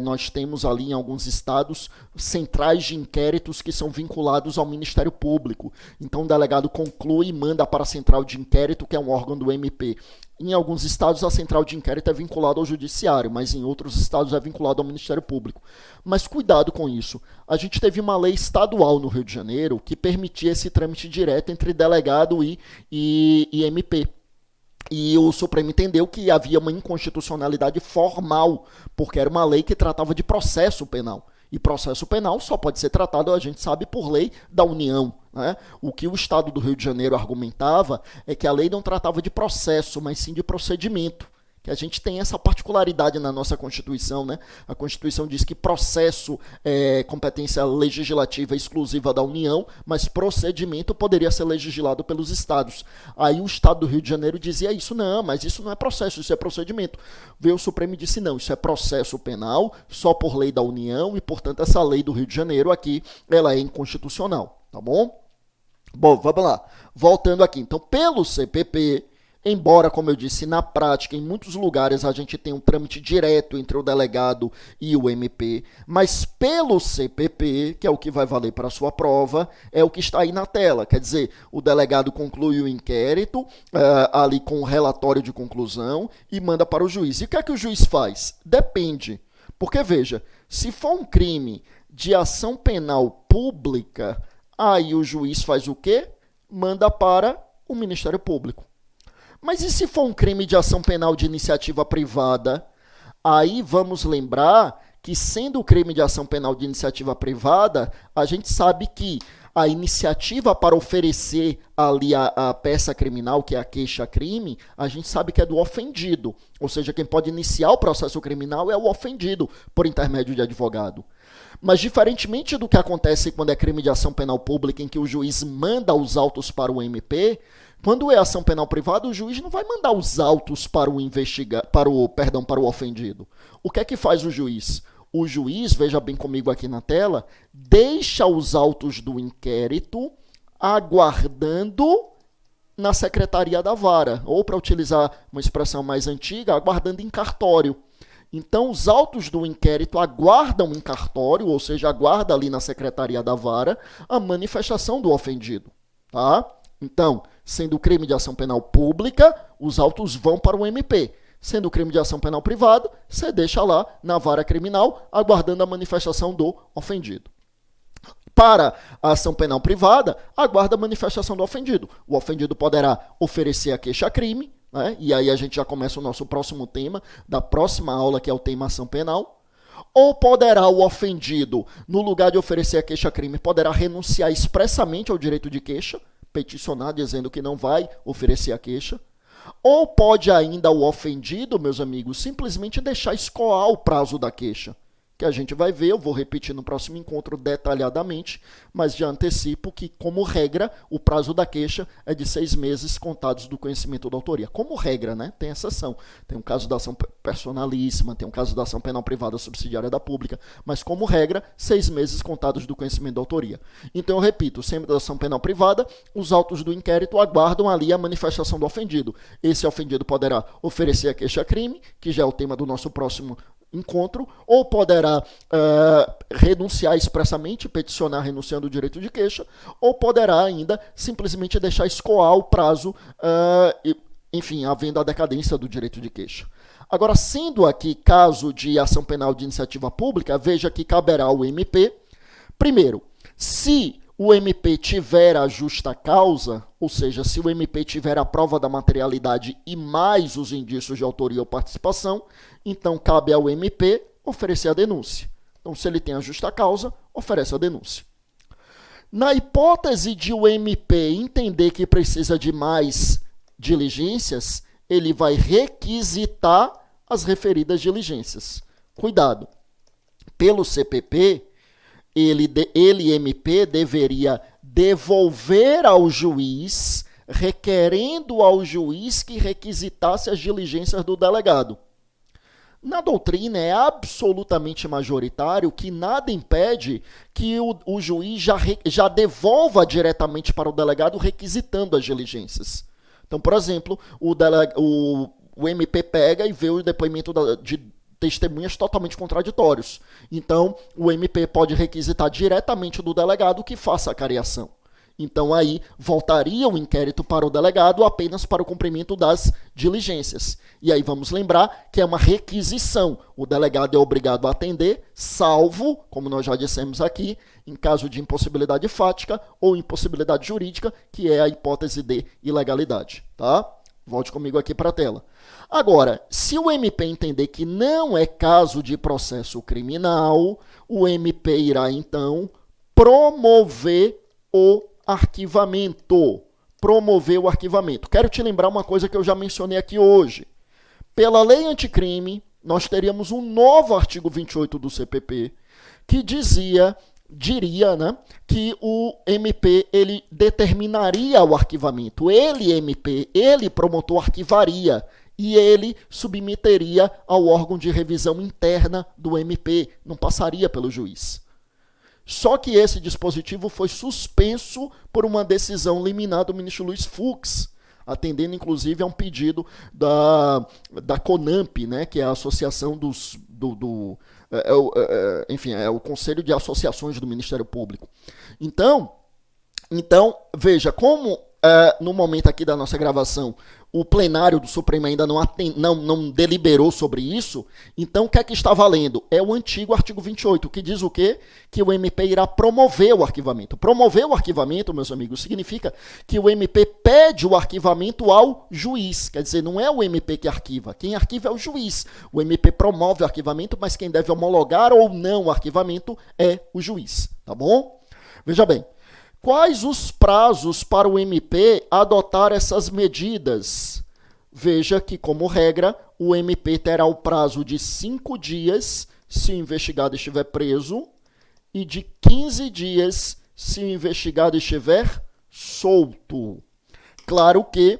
nós temos ali em alguns estados centrais de inquéritos que são vinculados ao Ministério Público. Então, o delegado conclui e manda para a central de inquérito, que é um órgão do MP. Em alguns estados, a central de inquérito é vinculada ao judiciário, mas em outros estados é vinculado ao Ministério Público. Mas cuidado com isso. A gente teve uma lei estadual no Rio de Janeiro que permitia esse trâmite direto entre delegado e MP. E o Supremo entendeu que havia uma inconstitucionalidade formal, porque era uma lei que tratava de processo penal. E processo penal só pode ser tratado, a gente sabe, por lei da União. Né? O que o Estado do Rio de Janeiro argumentava é que a lei não tratava de processo, mas sim de procedimento. Que a gente tem essa particularidade na nossa Constituição, né? A Constituição diz que processo é competência legislativa exclusiva da União, mas procedimento poderia ser legislado pelos estados. Aí o Estado do Rio de Janeiro dizia isso, não, mas isso não é processo, isso é procedimento. Veio o Supremo e disse, não, isso é processo penal, só por lei da União, e, portanto, essa lei do Rio de Janeiro aqui, ela é inconstitucional, tá bom? Bom, vamos lá. Voltando aqui, então, pelo CPP... Embora, como eu disse, na prática, em muitos lugares a gente tem um trâmite direto entre o delegado e o MP, mas pelo CPP, que é o que vai valer para a sua prova, é o que está aí na tela. Quer dizer, o delegado conclui o inquérito, ali com o relatório de conclusão, e manda para o juiz. E o que é que o juiz faz? Depende. Porque, veja, se for um crime de ação penal pública, aí o juiz faz o quê? Manda para o Ministério Público. Mas e se for um crime de ação penal de iniciativa privada? Aí vamos lembrar que, sendo o crime de ação penal de iniciativa privada, a gente sabe que a iniciativa para oferecer ali a peça criminal, que é a queixa-crime, a gente sabe que é do ofendido. Ou seja, quem pode iniciar o processo criminal é o ofendido, por intermédio de advogado. Mas, diferentemente do que acontece quando é crime de ação penal pública, em que o juiz manda os autos para o MP, quando é ação penal privada, o juiz não vai mandar os autos para o ofendido. O que é que faz o juiz? O juiz, veja bem comigo aqui na tela, deixa os autos do inquérito aguardando na secretaria da vara, ou, para utilizar uma expressão mais antiga, aguardando em cartório. Então, os autos do inquérito aguardam em cartório, ou seja, aguarda ali na secretaria da vara a manifestação do ofendido, tá? Então, sendo crime de ação penal pública, os autos vão para o MP. Sendo crime de ação penal privada, você deixa lá na vara criminal, aguardando a manifestação do ofendido. Para a ação penal privada, aguarda a manifestação do ofendido. O ofendido poderá oferecer a queixa-crime, né? E aí a gente já começa o nosso próximo tema, da próxima aula, que é o tema ação penal. Ou poderá o ofendido, no lugar de oferecer a queixa-crime, poderá renunciar expressamente ao direito de queixa, peticionar dizendo que não vai oferecer a queixa, ou pode ainda o ofendido, meus amigos, simplesmente deixar escoar o prazo da queixa, que a gente vai ver, eu vou repetir no próximo encontro detalhadamente, mas já antecipo que, como regra, o prazo da queixa é de 6 meses contados do conhecimento da autoria. Como regra, né? Tem exceção. Tem um caso da ação personalíssima, tem um caso da ação penal privada subsidiária da pública, mas, como regra, 6 meses contados do conhecimento da autoria. Então, eu repito, sempre da ação penal privada, os autos do inquérito aguardam ali a manifestação do ofendido. Esse ofendido poderá oferecer a queixa-crime, que já é o tema do nosso próximo encontro, ou poderá renunciar expressamente, peticionar renunciando o direito de queixa, ou poderá ainda simplesmente deixar escoar o prazo, enfim, havendo a decadência do direito de queixa. Agora, sendo aqui caso de ação penal de iniciativa pública, veja que caberá ao MP, primeiro, se o MP tiver a justa causa, ou seja, se o MP tiver a prova da materialidade e mais os indícios de autoria ou participação, então cabe ao MP oferecer a denúncia. Então, se ele tem a justa causa, oferece a denúncia. Na hipótese de o MP entender que precisa de mais diligências, ele vai requisitar as referidas diligências. Cuidado, pelo CPP, ele, MP, deveria devolver ao juiz, requerendo ao juiz que requisitasse as diligências do delegado. Na doutrina é absolutamente majoritário que nada impede que o juiz já devolva diretamente para o delegado requisitando as diligências. Então, por exemplo, o MP pega e vê o depoimento de testemunhas totalmente contraditórios. Então, o MP pode requisitar diretamente do delegado que faça a cariação. Então, aí, voltaria o inquérito para o delegado apenas para o cumprimento das diligências. E aí, vamos lembrar que é uma requisição. O delegado é obrigado a atender, salvo, como nós já dissemos aqui, em caso de impossibilidade fática ou impossibilidade jurídica, que é a hipótese de ilegalidade. Tá? Volte comigo aqui para a tela. Agora, se o MP entender que não é caso de processo criminal, o MP irá, então, promover o arquivamento. Promover o arquivamento. Quero te lembrar uma coisa que eu já mencionei aqui hoje. Pela lei anticrime, nós teríamos um novo artigo 28 do CPP que diria, né, que o MP ele determinaria o arquivamento. Ele, MP, ele, promotor, arquivaria e ele submeteria ao órgão de revisão interna do MP, não passaria pelo juiz. Só que esse dispositivo foi suspenso por uma decisão liminar do ministro Luiz Fux, atendendo inclusive a um pedido da CONAMP, né, que é a Associação enfim, é o Conselho de Associações do Ministério Público. Então veja, como no momento aqui da nossa gravação, o plenário do Supremo ainda não deliberou sobre isso, então o que é que está valendo? É o antigo artigo 28, que diz o quê? Que o MP irá promover o arquivamento. Promover o arquivamento, meus amigos, significa que o MP pede o arquivamento ao juiz. Quer dizer, não é o MP que arquiva, quem arquiva é o juiz. O MP promove o arquivamento, mas quem deve homologar ou não o arquivamento é o juiz, tá bom? Veja bem. Quais os prazos para o MP adotar essas medidas? Veja que, como regra, o MP terá o prazo de 5 dias se o investigado estiver preso e de 15 dias se o investigado estiver solto. Claro que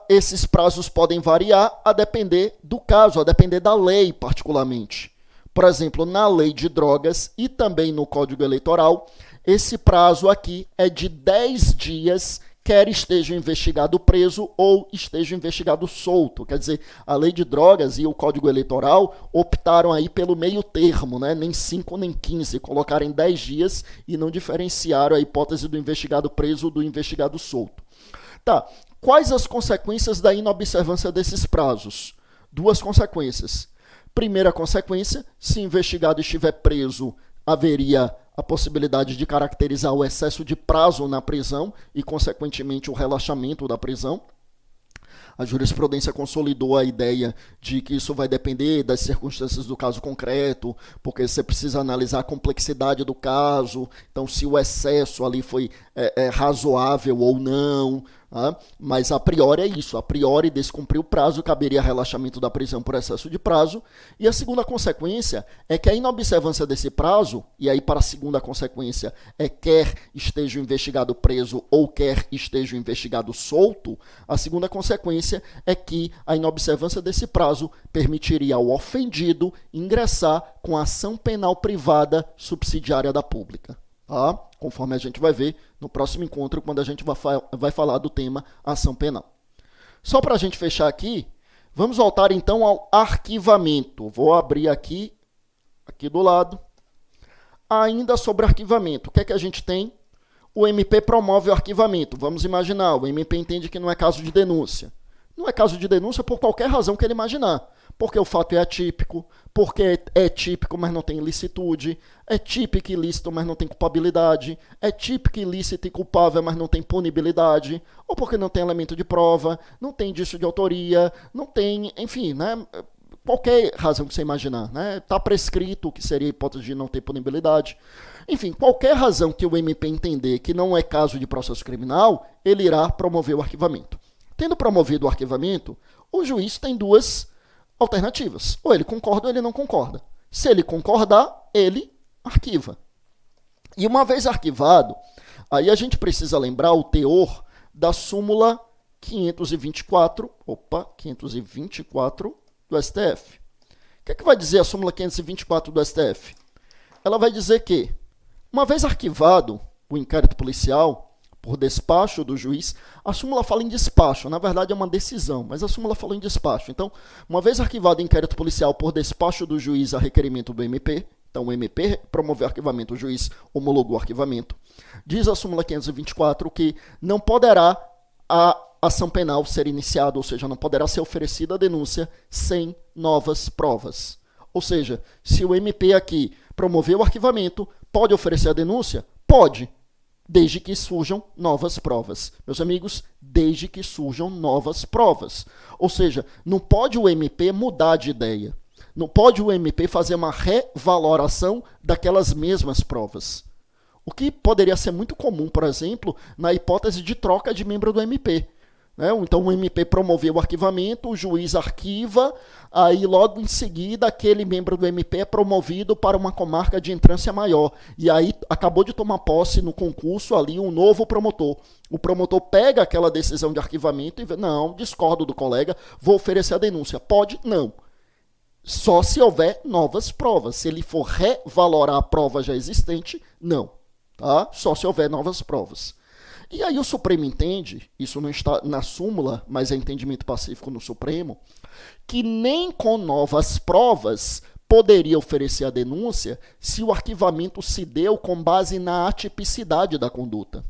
esses prazos podem variar a depender do caso, a depender da lei particularmente. Por exemplo, na lei de drogas e também no Código Eleitoral, esse prazo aqui é de 10 dias, quer esteja o investigado preso ou esteja o investigado solto. Quer dizer, a lei de drogas e o Código Eleitoral optaram aí pelo meio termo, né? Nem 5 nem 15, colocaram em 10 dias e não diferenciaram a hipótese do investigado preso do investigado solto. Tá, quais as consequências da inobservância desses prazos? 2 consequências. Primeira consequência, se o investigado estiver preso, haveria a possibilidade de caracterizar o excesso de prazo na prisão e, consequentemente, o relaxamento da prisão. A jurisprudência consolidou a ideia de que isso vai depender das circunstâncias do caso concreto, porque você precisa analisar a complexidade do caso, então se o excesso ali foi razoável ou não. Mas a priori é isso, a priori descumprir o prazo, caberia relaxamento da prisão por excesso de prazo. E a segunda consequência é que a inobservância desse prazo, e aí para a segunda consequência quer esteja o investigado preso ou quer esteja o investigado solto, a segunda consequência é que a inobservância desse prazo permitiria ao ofendido ingressar com a ação penal privada subsidiária da pública. Tá? Conforme a gente vai ver no próximo encontro, quando a gente vai falar do tema ação penal. Só para a gente fechar aqui, Vamos voltar então ao arquivamento. Vou abrir aqui do lado. Ainda sobre arquivamento, o que é que a gente tem? O MP promove o arquivamento. Vamos imaginar, o MP entende que não é caso de denúncia. Não é caso de denúncia por qualquer razão que ele imaginar. Porque o fato é atípico, porque é típico, mas não tem ilicitude, é típico e ilícito, mas não tem culpabilidade, é típico, ilícito e culpável, mas não tem punibilidade, ou porque não tem elemento de prova, não tem indício de autoria, não tem, enfim, né? Qualquer razão que você imaginar, né? Está prescrito o que seria a hipótese de não ter punibilidade. Enfim, qualquer razão que o MP entender que não é caso de processo criminal, ele irá promover o arquivamento. Tendo promovido o arquivamento, o juiz tem duas alternativas. Ou ele concorda ou ele não concorda. Se ele concordar, ele arquiva. E uma vez arquivado, aí a gente precisa lembrar o teor da súmula 524 do STF. O que é que vai dizer a súmula 524 do STF? Ela vai dizer que, uma vez arquivado o inquérito policial, por despacho do juiz, a súmula fala em despacho, na verdade é uma decisão, mas a súmula falou em despacho. Então, uma vez arquivado o inquérito policial por despacho do juiz a requerimento do MP, então o MP promoveu o arquivamento, o juiz homologou o arquivamento, diz a súmula 524 que não poderá a ação penal ser iniciada, ou seja, não poderá ser oferecida a denúncia sem novas provas. Ou seja, se o MP aqui promoveu o arquivamento, pode oferecer a denúncia? Pode, desde que surjam novas provas. Meus amigos, desde que surjam novas provas. Ou seja, não pode o MP mudar de ideia. Não pode o MP fazer uma revaloração daquelas mesmas provas. O que poderia ser muito comum, por exemplo, na hipótese de troca de membro do MP. Então o MP promoveu o arquivamento, o juiz arquiva, aí logo em seguida aquele membro do MP é promovido para uma comarca de entrância maior. E aí acabou de tomar posse no concurso ali um novo promotor. O promotor pega aquela decisão de arquivamento e vê, não, discordo do colega, vou oferecer a denúncia. Pode? Não. Só se houver novas provas. Se ele for revalorar a prova já existente, não. Tá? Só se houver novas provas. E aí o Supremo entende, isso não está na súmula, mas é entendimento pacífico no Supremo, que nem com novas provas poderia oferecer a denúncia se o arquivamento se deu com base na atipicidade da conduta.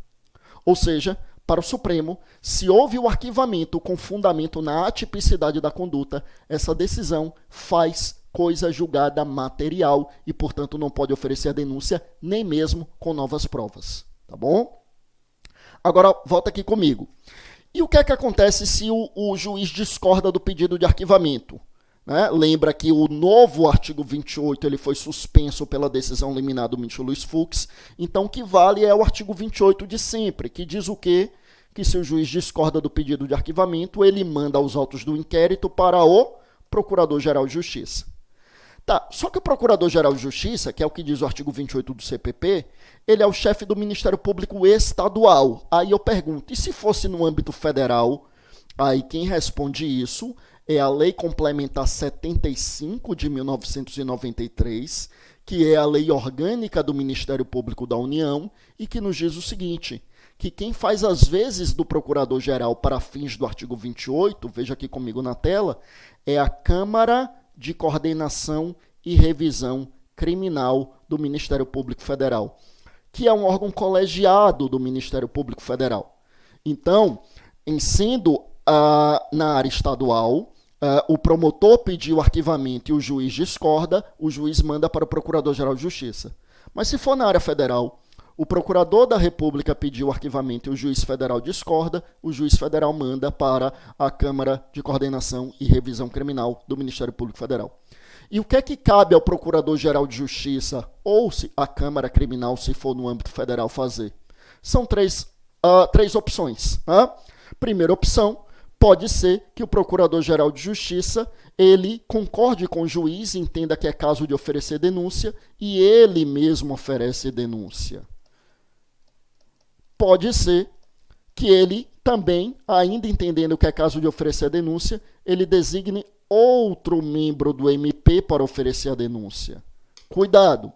Ou seja, para o Supremo, se houve o arquivamento com fundamento na atipicidade da conduta, essa decisão faz coisa julgada material e, portanto, não pode oferecer a denúncia nem mesmo com novas provas. Tá bom? Agora, volta aqui comigo. E o que é que acontece se o juiz discorda do pedido de arquivamento? Lembra que o novo artigo 28 ele foi suspenso pela decisão liminar do ministro Luiz Fux. Então, o que vale é o artigo 28 de sempre, que diz o quê? Que se o juiz discorda do pedido de arquivamento, ele manda os autos do inquérito para o Procurador-Geral de Justiça. Tá, só que o Procurador-Geral de Justiça, que é o que diz o artigo 28 do CPP, ele é o chefe do Ministério Público Estadual. Aí eu pergunto, e se fosse no âmbito federal? Aí quem responde isso é a Lei Complementar 75 de 1993, que é a lei orgânica do Ministério Público da União e que nos diz o seguinte, que quem faz as vezes do Procurador-Geral para fins do artigo 28, veja aqui comigo na tela, é a Câmara de Coordenação e Revisão Criminal do Ministério Público Federal, que é um órgão colegiado do Ministério Público Federal. Então, em sendo na área estadual, o promotor pediu arquivamento e o juiz discorda, o juiz manda para o Procurador-Geral de Justiça. Mas se for na área federal, o Procurador da República pediu arquivamento e o juiz federal discorda, o juiz federal manda para a Câmara de Coordenação e Revisão Criminal do Ministério Público Federal. E o que é que cabe ao Procurador-Geral de Justiça ou se a Câmara Criminal, se for no âmbito federal, fazer? São três opções. Primeira opção, pode ser que o Procurador-Geral de Justiça ele concorde com o juiz, entenda que é caso de oferecer denúncia e ele mesmo oferece denúncia. Pode ser que ele também, ainda entendendo que é caso de oferecer a denúncia, ele designe outro membro do MP para oferecer a denúncia. Cuidado!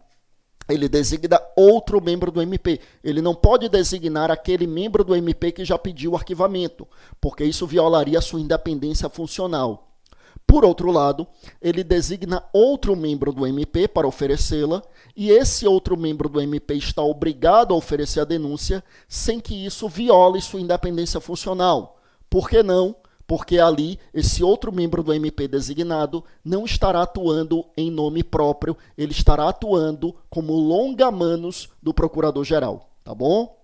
Ele designa outro membro do MP. Ele não pode designar aquele membro do MP que já pediu o arquivamento, porque isso violaria a sua independência funcional. Por outro lado, ele designa outro membro do MP para oferecê-la e esse outro membro do MP está obrigado a oferecer a denúncia sem que isso viole sua independência funcional. Por que não? Porque ali esse outro membro do MP designado não estará atuando em nome próprio, ele estará atuando como longa-manos do Procurador-Geral, tá bom?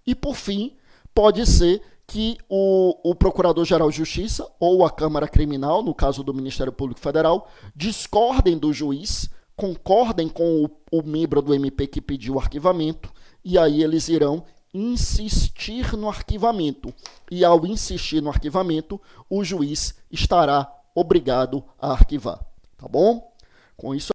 E por fim, pode ser que o Procurador-Geral de Justiça ou a Câmara Criminal, no caso do Ministério Público Federal, discordem do juiz, concordem com o membro do MP que pediu o arquivamento, e aí eles irão insistir no arquivamento. E ao insistir no arquivamento, o juiz estará obrigado a arquivar. Tá bom? Com isso